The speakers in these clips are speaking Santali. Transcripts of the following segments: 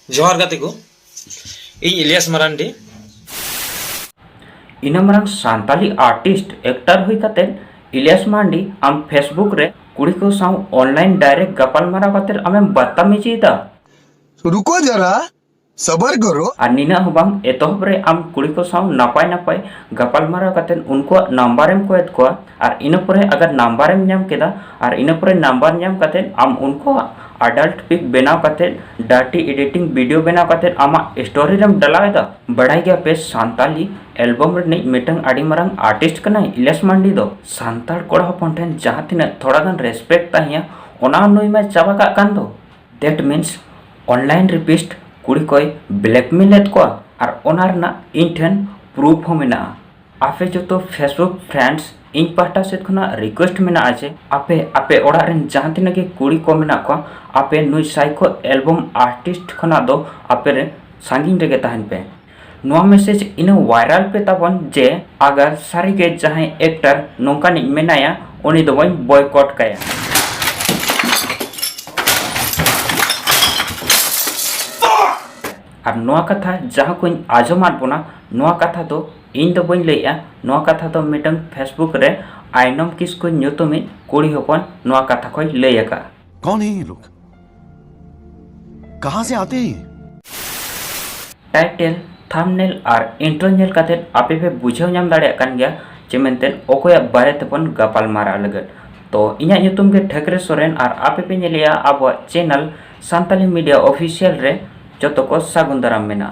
जोहार गाते को ᱤᱧ इलियास मारांडी इन मरंग सांताली आर्टिस्ट एक्टर हुई कते इलियास मांडी आम फेसबुक रे कुड़ी को साव ऑनलाइन डायरेक्ट गपाल मारा कते आमें बदतमीजी दा रुको जरा सबर करो और निना हबांग एतोहब रे आम कुड़ी को साव नापाय नापाय गपाल मारा कते उनको नंबर एम को एत को और इन परे अगर नंबर एम नाम केदा और इन परे नंबर नाम कते आम उनको अडल्ट पिक बनाव कते डाटी एडिटिंग वीडियो बनाव कते आमा स्टोरी रेम डलावेदा बड़ाई गया पे सांताली एल्बम रे मिटंग आड़ी मरंग आर्टिस्ट कना इलियास मांडी दो सांताल कोड़ा हपन ठेन जहां तिना थोड़ा गन रेस्पेक्ट ताहिया ओना नुई में चाबा का कान दो दैट मीन्स ऑनलाइन रिपिस्ट कुड़ी कोई ब्लैकमेल एत को और ओनार ना इन ठेन प्रूफ हो मेना आपे जो तो फेसबुक फ्रेंड्स इन पाटा से खना रिक्वेस्ट मेना आछे आपे आपे ओड़ा रेन जहां तिना के कुड़ी को मेना को आपे नुई साइको एल्बम आर्टिस्ट खना दो आपे रे सांगिन रेगे तहन पे नोआ मैसेज इन वायरल पे तबन जे अगर सारी के जहां एक्टर नोंका नि मेनाया उनी दो बॉयकॉट काया और नोआ कथा जहां को आजमात बोना नोआ कथा तो इन दो बन लैया नोआ कथा तो मिटंग फेसबुक रे आइनम किस को न्यूतुमी कुड़ी होपन नोआ कथा को लैयका कौन है ये लोग कहां से आते हैं टाइटल थंबनेल और इंट्रो नेल काते आपे पे बुझाव नाम दाड़े कान गया जे मेनतेन ओकोया बारे तपन गपाल मारा लगत तो इना न्यूतुम के ठकरे सोरेन और आपे पे नेलिया अब चैनल सांताली मीडिया ऑफिशियल रे जो को सागुन दाराम मेना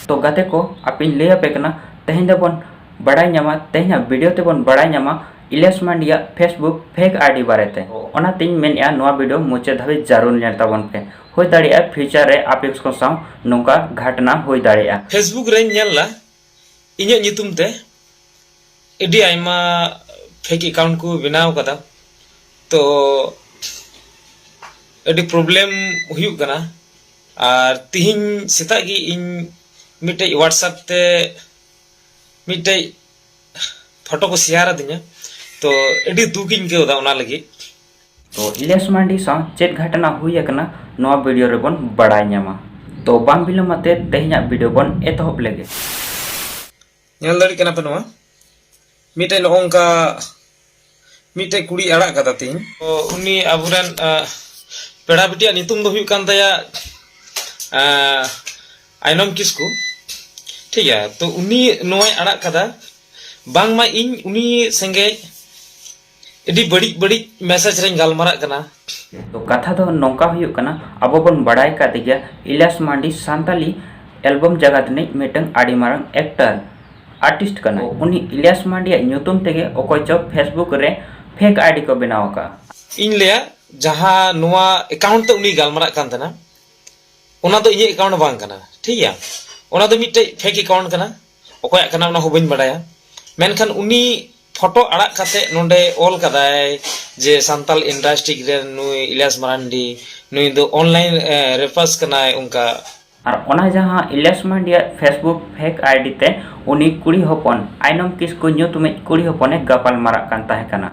तो गाते को अपिन ले पे कना तेहें दबन बड़ाई न्यामा तेहें वीडियो तेबन बड़ाई Nyama Ilyas मांडिया Facebook fake ID बारेते ओना तिन मेनया नोआ वीडियो मुचे धाबे जरूर नेल ताबन पे होय दाड़िया फ्यूचर रे आपेक्स को साव नोंका घटना होय दाड़िया फेसबुक रे नेलला इᱧᱟᱜ ᱧᱩᱛᱩᱢ ᱛᱮ ᱮᱰᱤ आयमा फेक अकाउंट को बनाव कदा तो एडी प्रॉब्लम हुयु कना और तिहिन सेता गी इन मिटे व्हाट्सएप ते मिटे फोटो को शेयर दिया तो एडी दुखिन के ओदा ओना लगी तो इलियास मांडी सा चेक घटना हुई कना नोआ वीडियो रे बन बड़ाई न्यामा तो बाम बिलमते तेहिना वीडियो बन एतहब लेगे नेल दाड़ी कना पे नोआ मिटे नोंका मिटे कुड़ी अड़ा कदा तिन तो उनी अबुरन पेड़ा बिटिया नितुम दो हुयु कान तया आइनम किसको ठीक है तो उनी नोय अड़ा कदा बांग मा इन उनी संगे एडी बड़ी बड़ी मैसेज रे गालमारा कना तो कथा दो नौका हुयु कना अब बन बड़ाई का दिया इलियास मांडी सांताली एल्बम जगत ने मिटंग आड़ी मारंग एक्टर आर्टिस्ट कना उनी इलियास मांडी न्यूतुम तेगे ओकोय चो फेसबुक रे फेक आईडी को बनाव का इन लेया जहां नोआ अकाउंट ते उनी गालमारा कान तना ओना तो इnye अकाउंट बांग कना ठीक है ओना तो मिटे फेक अकाउंट कना ओकोय कना ओना हो बइन बड़ाया मेनखान उनी फोटो अड़ा काते नोंडे ऑल कदाय जे सांताल इंडस्ट्री रे नुई इलियास मारांडी नुई दो ऑनलाइन रेफर्स कनाय उनका और ओना जहां इलियास मांडिया फेसबुक फेक आईडी ते उनी कुड़ी होपन आइनम किस को न्यूतुमे कुड़ी होपने गपाल मारा कान ताहे कना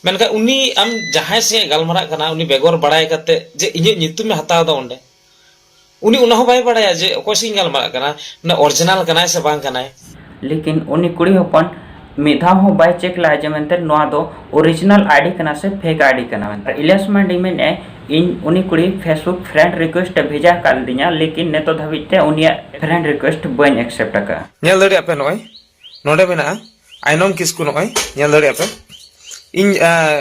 मेनका उनी आम जहां से गालमारा कना उनी बेगोर बड़ाय काते जे इnye ᱧᱩᱛᱩᱢ में हताव दा ओंडे उनी उना हो बाय बड़ाया जे ओको से गालमारा कना ना ओरिजिनल कनाय से बांग कनाय लेकिन उनी कुड़ी होपन मिधा हो बाय चेक ला जे मेनते नोआ दो ओरिजिनल आईडी कना से फेक आईडी कना मेनते इलियास मांडी में ने इन उनी कुड़ी फेसबुक फ्रेंड रिक्वेस्ट भेजा कर दिया लेकिन ने तो धबिते उनिया फ्रेंड रिक्वेस्ट बन एक्सेप्ट का नेल दड़ी आपे नोय नोडे मेना आइनम किसको नोय नेल दड़ी आपे इन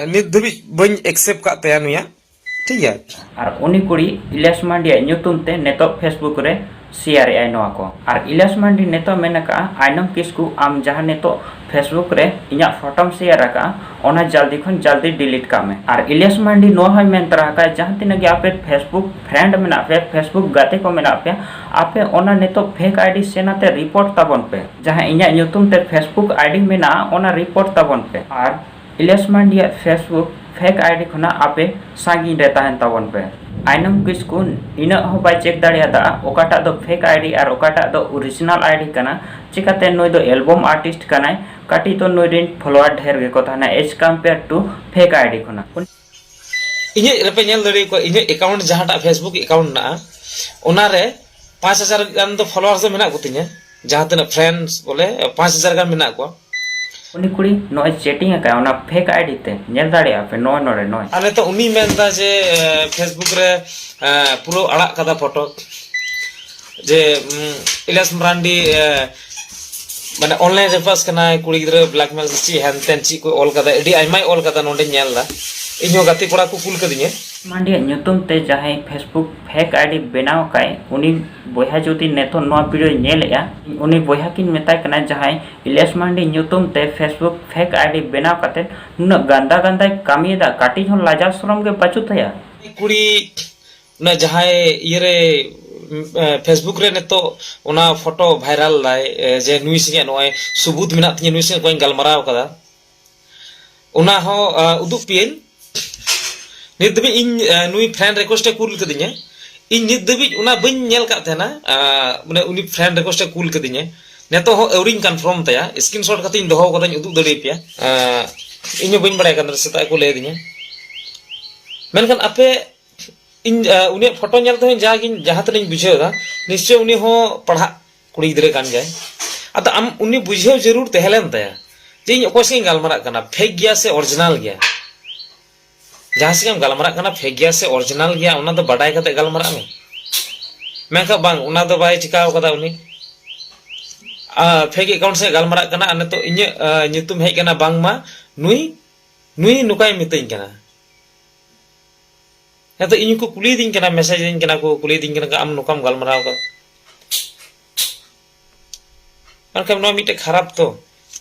नित धबी बन एक्सेप्ट का तया नुया ठीक है और उनी कुड़ी इलियास मांडी न्यूतुम ते नेतो फेसबुक रे शेयर आई नोआ को और इलियास मांडी नेतो मेनका आइनम किसको आम जहां नेतो फेसबुक रे इया फोटोम शेयर का ओना जल्दी खन जल्दी डिलीट का में और इलियास मांडी नो है मेन तरह का जहां तिना के आपे फेसबुक फ्रेंड मेना पे फेसबुक गाते को मेना पे आपे ओना नेतो फेक आईडी सेनाते रिपोर्ट तबन पे जहां इया न्यूतुम ते फेसबुक आईडी मेना ओना रिपोर्ट तबन पे और इलियास मांडिया फेसबुक फेक आईडी खना आपे सागी रे ताहन तबन पे आइनम किसको इन हो बाय चेक दाड़ियादा ओकाटा दो फेक आईडी और ओकाटा दो ओरिजिनल आईडी कना चिकाते नोय दो एल्बम आर्टिस्ट कनाय काटी तो नोय रिन फॉलोअर ढेर गे को थाना as compare to fake ID खना इन्हें रेपे नेल दड़े को इन्हें अकाउंट जहां फेसबुक अकाउंट ना ओनारे 5000 गान दो फॉलोअर्स मेना को तिने जहां तना फ्रेंड्स बोले 5000 गान मेना को उनी कुड़ी नॉय चैटिंग का ओना फेक आईडी ते नेल दाड़े पे नॉय नोरे नॉय आने तो उनी मेनदा जे फेसबुक रे पूरा अड़ा कदा फोटो जे इलास मरांडी माने ऑनलाइन रेफर्स करना कुड़ी गिद्रा ब्लैकमेल ची हैन तेन ची को ऑल कदा एडी आइमाय ऑल कदा नोंडे नेलदा इन्हों गाती कोड़ा को कुल कदिने मांडिया ᱧᱩᱛᱩᱢ ᱛᱮ ᱡᱟᱦᱟᱸᱭ ᱯᱷᱮᱥᱵᱩᱠ ᱯᱷᱮᱠ ᱟᱭᱰᱤ ᱵᱮᱱᱟᱣ ᱠᱟᱭ ᱩᱱᱤ ᱵᱚᱭᱦᱟ ᱡᱩᱫᱤ ᱱᱮᱛᱚ ᱱᱚᱣᱟ ᱵᱷᱤᱰᱤᱭᱳ ᱧᱮᱞᱮᱜᱼᱟ ᱩᱱᱤ ᱵᱚᱭᱦᱟ ᱠᱤᱱ ᱢᱮᱛᱟᱭ ᱠᱟᱱᱟ ᱡᱟᱦᱟᱸᱭ ᱤᱞᱤᱭᱟᱥ ᱢᱟᱱᱰᱤ ᱧᱩᱛᱩᱢ ᱛᱮ ᱯᱷᱮᱥᱵᱩक ᱯᱷᱮᱠ ᱟᱭᱰᱤ ᱵᱮᱱᱟᱣ ᱠᱟᱛᱮ ᱱᱩᱱᱟᱹᱜ ᱜᱟᱱᱫᱟ ᱜᱟᱱᱫᱟᱭ ᱠᱟᱹᱢᱤᱭᱮᱫᱟ ᱠᱟᱹᱴᱤᱡ ᱦᱚᱸ ᱞᱟᱡᱟᱣ ᱥᱚᱨᱚᱢ ᱜᱮ ᱵᱟᱹᱪᱩᱜ ᱛᱟᱭᱟ कुड़ी ना जहां इरे फेसबुक रे नेतो ओना फोटो वायरल लाय जे नुई सिंगे नोय सबूत मिना तिने नुई सिंगे कोई गलमराव कदा ओना हो उदुक पियन नित दबि इन नुई फ्रेंड रिक्वेस्ट कूल कदिने इन नित दबि ओना बइन नेल का थेना माने उनी फ्रेंड रिक्वेस्ट कूल कदिने नेतो हो एवरिंग कन्फर्म तया स्क्रीनशॉट कतिन दोहो कदाኝ उदुक दड़े पिया इनो बइन बड़ाय कन सेता को ले दिने मेनखान आपे इन उनी फोटो नेल तो जागिन जहां तने बुझेदा निश्चय उनी हो पढ़ा कुड़ी गिद्रे कान जाय अत आम उनी बुझेव जरूर तहलेन तया जे इन ओको से गलमरा कना फेक गया से ओरिजिनल गया जहां से गलमरा कना फेक गया से ओरिजिनल गया उना तो बडाय कते गलमरा में मेका बांग उना तो बाय चिकाव कदा उनी फेक अकाउंट से गलमरा कना अने तो इन नितुम हेज कना बांगमा नुई नुई नुकाय मितइन कना तो इन को कुली दिन कना मैसेज दिन कना को कुली दिन कना आम नुकाम गलमराव का मनकम नो मिटे खराब तो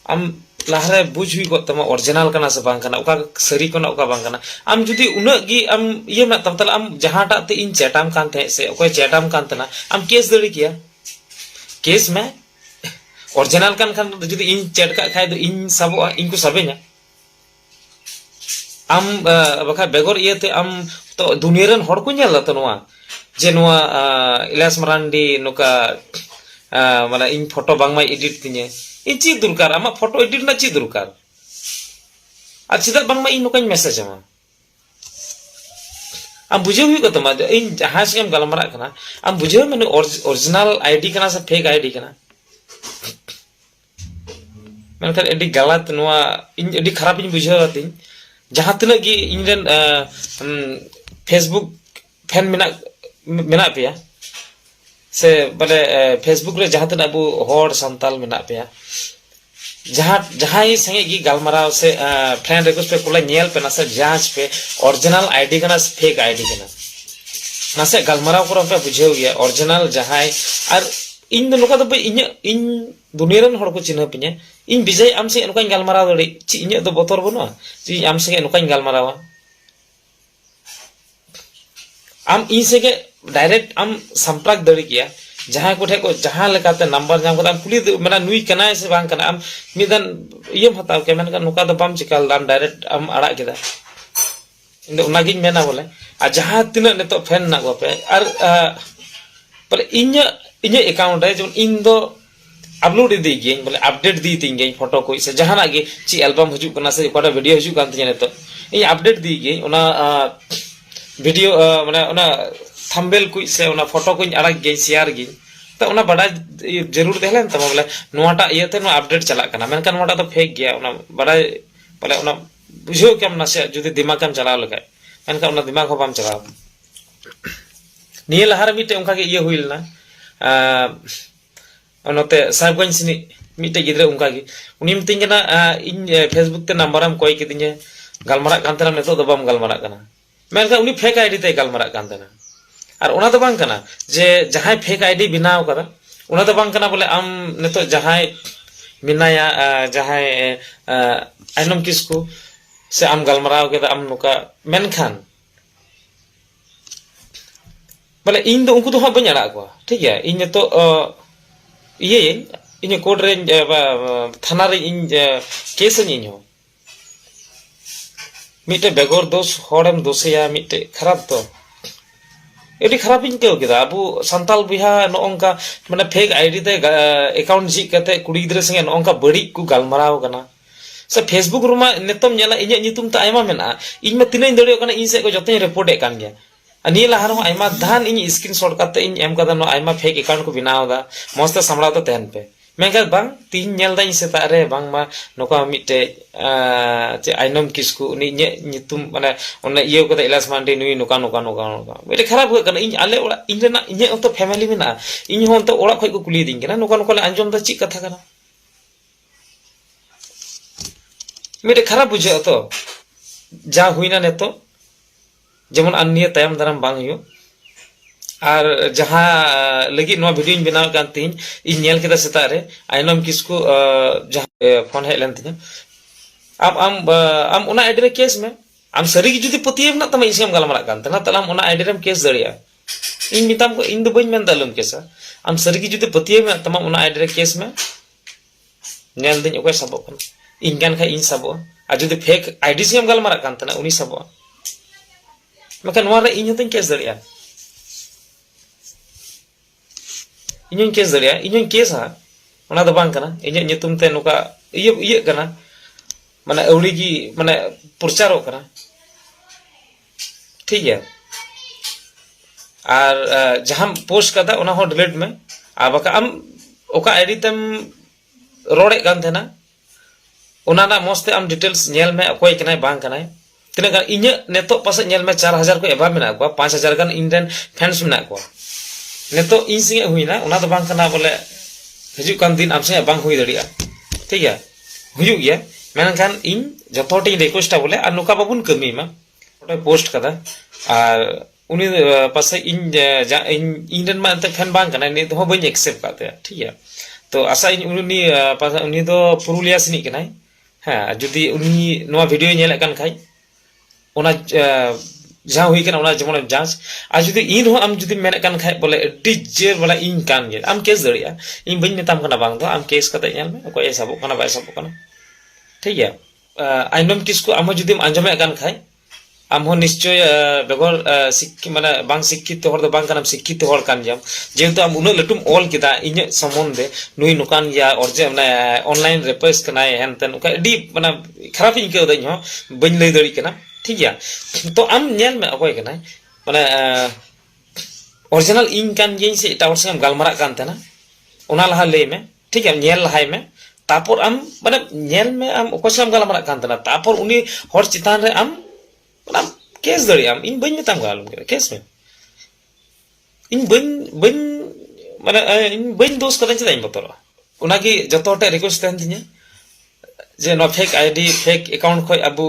आम लाहरे बुझ हुई को तमा ओरिजिनल कना से बांग कना ओका सरी कना ओका बांग कना आम जुदी उना गी आम ये ना तम तला आम जहां टा ते इन चैटाम कान थे से ओको चैटाम कान तना आम केस दड़ी किया केस में ओरिजिनल कान खान जुदी इन चैट का खाय दो इन सबो इन को सबे냐 आम बखा बेगोर इयते आम तो दुनिया रन हड़ को नेल तो नोआ जे नोआ इलास मरांडी नोका माने इन फोटो बांगमा एडिट तिने इन ची दुरकार आमा फोटो एडिट ना ची दुरकार आ चिदा बांगमा इन नोका मैसेज आमा आम बुझे हुई को तमा इन जहां से हम गलमरा कना आम बुझे माने ओरिजिनल आईडी कना से फेक आईडी कना मेनखान एडी गलत नोआ इन एडी खराब इन बुझे हतिन जहां तने की इनरन फेसबुक फैन मेना पेया से बोले फेसबुक रे जहां तने अबु होड़ संताल मेना पेया जहां जहां ही संगे की गलमराव से फ्रेंड रिक्वेस्ट पे कोला नेल पे ना से जांच पे ओरिजिनल आईडी कना फेक आईडी कना ना से गलमराव को पे बुझेउ गया ओरिजिनल जहां और इन दो लोका तो इन दुनिया रन हड़ को चिन्ह पिने इन विजय आम से नुकाኝ गलमराव दड़ी ची इन तो बोतर बनो ची आम से नुकाኝ गलमरावा आम इन से के डायरेक्ट आम संपर्क दड़ी किया जहां को ठे को जहां लेकाते नंबर जाम को पुली मेना नुई कनाय से बांग कना आम मिदन इयम हताव के मेन नुका तो बम चिकाल दाम डायरेक्ट आम अड़ा केदा इन दो नागिन मेना बोले आ जहां तिना नेतो फैन ना गो पे और बोले इन अकाउंट है जो इन दो अपलोड दी गई बोले अपडेट दी तीन गई फोटो को से जहाना गे ची एल्बम हजू कना से कोटा वीडियो हजू कान तिने तो इन अपडेट दी गई ओना वीडियो माने ओना थंबनेल को से ओना फोटो को अड़क गई शेयर गई तो ओना बड़ा जरूर देहलेन त बोले नोटा इयते नो अपडेट चला कना मेनकान नोटा तो फेक गया ओना बड़ा बोले ओना बुझो केम ना से जुदी दिमाग कम चलाव लगा मेनकान ओना दिमाग हो बम चलाव निये लहार मिटे उनका के ये हुइल ना नोते साहबगंज सिनी मिटे गिद्रे उनका की उनी मिटिंग ना इन फेसबुक ते नंबरम कोई किदिने गलमरा कांतना नेतो दो बम गलमरा कना मेनका उनी फेक आईडी ते गलमरा कांतना और ओना तो बांग कना जे जहां फेक आईडी बनाव करा ओना तो बांग कना बोले आम नेतो जहां मिनाया जहां आइनम किसको से आम गलमराव के आम नुका मेनखान बोले इन दो उनको तो हां बኝ अड़ा को ठीक है इन तो ये इन कोर्ट रे थाना रे इन केस इन हो मिटे बेगोर दोष होड़म दोषया मिटे खराब तो एडी खराब इन केव केदा अबु संताल बिहा नोंका माने फेक आईडी ते अकाउंट जी कते कुड़ी गिद्रे संगे नोंका बड़ी को गलमराव कना से फेसबुक रुमा नेतम नेला इᱧ nyutum ta ayma mena iñ ma tinañ dario kana iñ se ko jotoñ report e kan gya ani la har ayma dhan iñ screenshot kate iñ em kada no ayma fake account ko binaw da mosta samlaw ta ten pe menga bang tin nyel dañ se ta re bang ma noka mitte je ainom kisku ni nyutum mane onna iyo ko ilas mandi nui noka bete kharap ho kana iñ ale ora iñ rena iñ to family mena iñ hon to ora khoi ko kuli ding kana noka le anjom da chi katha kana मेरे खराब बुझे तो जा हुई ना ने तो जेमन अन्य तायम दाराम बांग हुई और जहाँ लगी नवा वीडियो इन बनाव कान तीन इन नेल केदा सेता रे आइनम किसको जहाँ फोन है लेन तीन am una आईडी रे केस में am सरी की जुदी पतियम ना तमा इनसे हम गलमरा कान तना तला am una आईडी रे केस दरिया इन मिताम को इन दो बइन में दालम केसा am सरी की जुदी पतियम ना तमा una आईडी रे केस में नेल दिन ओके सबो कन इंगन का इन सबो आ जुदी फेक आईडी से हम गलमरा कान तना उनी सबो मका नवा रे इन हतन केस दरिया इन केस दरिया इन केस हा ओना दो बांग कना इन nyutum te noka iya kana माने अवली की माने प्रचार करा ठीक है और जहां पोस्ट कदा ओना हो डिलीट में आ बका आम ओका आईडी तम रोड़े कान थेना ओना ना मस्ते आम डिटेल्स नेल में अकोय कनाय बांग कनाय तिना गान इñ नेतो पासे नेल में 4000 को एबा मेना को 5000 गान इंडियन फैंस मेना को नेतो इñ सिंगे हुइना ओना तो बांग कना बोले हिजु कान दिन आम से बांग हुई दड़िया ठीक है हुजु गया मेनखान इन जतोटी रिक्वेस्ट बोले और नुका बाबुन कमी मा पोस्ट कदा और उनी पासे इन इंडियन मा अंत फैन बांग कना नि तो बन एक्सेप्ट काते ठीक है तो आशा इन उनी पासे उनी तो पुरुलिया सिनी कनाय हां जदी उनी नोवा वीडियो नेल कान खाय ओना जहां हुई कना ओना जमन जांच आ जदी इन हो आम जदी मेन कान खाय बोले डिजेर वाला इन कान गे आम केस दड़िया इन बन मेताम कना बांग दो आम केस कते नेल में कोई सबो कना बाय सबो कना ठीक है आइनम किसको आम जुदी आंजमे गान खाय आम हो निश्चय बेगर माने बांग शिक्षित हर दो बांग कानम शिक्षित हर कान जाम जेहेतु आम उन लटुम ऑल किदा इñ संबंधे नुई नुकान या और जे माने ऑनलाइन रेपर्स कनाय हेनतन उका डी माने खराब इन के दई हो बन लई दड़ी कना ठीक है तो आम नेल में अकोय कनाय माने ओरिजिनल इन कान जेin से टावर से गालमारा कान तना ओना लहा लई में ठीक है नेल लहाय में तापर आम माने नेल में आम ओकसम गालमरा कांतना तापर उनी हर चितान रे आम माने केस दड़ी आम इन बइन मेताम गालम केस में इन बइन माने इन बइन दोष कदन चदा इन बतरो उना की जतो टे रिक्वेस्ट तहन तिnya जे नो फेक आईडी फेक अकाउंट खय अबु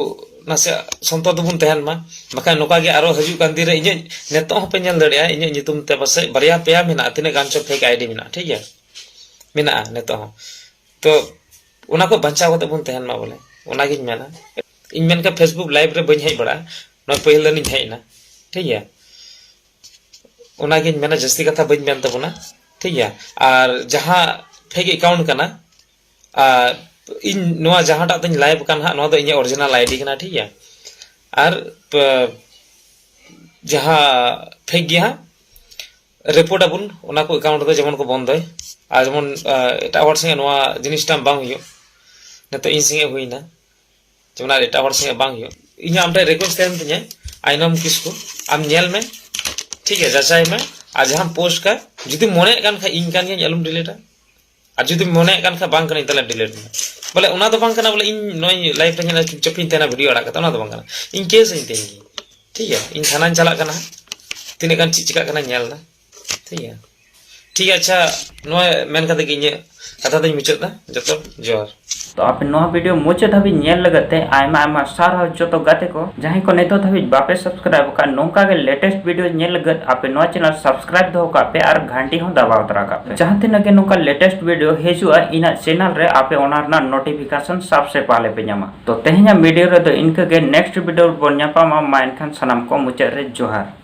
नासे संतो दबुन तहन मा मका नोका गे आरो हजु कान दिन रे इन नेतो हो पे नेल दड़िया इन nyutum te पासे बरिया पेया मेना तिने गान चो फेक आईडी मेना ठीक है मेना नेतो हो तो उना को बंचा होते बुन तहन मा बोले उना गिन मेना इन मेन का फेसबुक लाइव रे बन हेज बड़ा न पहले नि हेना ठीक है उना गिन मेना जस्ती कथा बन मेन तबुना ठीक है और जहां फेक अकाउंट कना इन नोआ जहां टा तन लाइव कान हा नो दो इन ओरिजिनल आईडी कना ठीक है और जहां फेक गया रिपोर्ट अबुन उना को अकाउंट दो जेमन को बंद है आज मन एटा हर संगे नोआ जिनिसटा बांग हुयो नेतो इन संगे हुइना जेमना एटा हर संगे बांग हुयो इन आमटे रिक्वेस्ट तहन तिnya आइनम किसको आम नेल में ठीक है जाचाई में आज हम पोस्ट का जुदी मोने कान खा इन कान अलम डिलीटा आज जुदी मोने कान खा बांग कनी तले डिलीट में बोले उना तो बांग कना बोले इन नोय लाइव रे ना चुपचाप तेना वीडियो अड़ा कता उना तो बांग कना इन केस इन तेंगी ठीक है इन थाना चला कना तिने कान चिचिका कना नेल ना ठीक है ठीक है अच्छा नोय मेन कते कि कथा दई मुचदा जतो जोर तो आप नोआ वीडियो मुचे धाबी नेल लगते आयमा आयमा सारा जतो गाते को जहां को नेतो धाबी बापे सब्सक्राइब का नोंका के लेटेस्ट वीडियो नेल लगत आप नोआ चैनल सब्सक्राइब दो का पे और घंटी हो दबाव तरा का पे जहां तिना के नोंका लेटेस्ट वीडियो हेजुआ इना चैनल रे आपे ओनार ना नोटिफिकेशन सबसे पहले पे न्यामा तो तेहना वीडियो रे तो इनके के नेक्स्ट वीडियो बन न्यापा मा एनखान सनम को मुचे रे जोहार।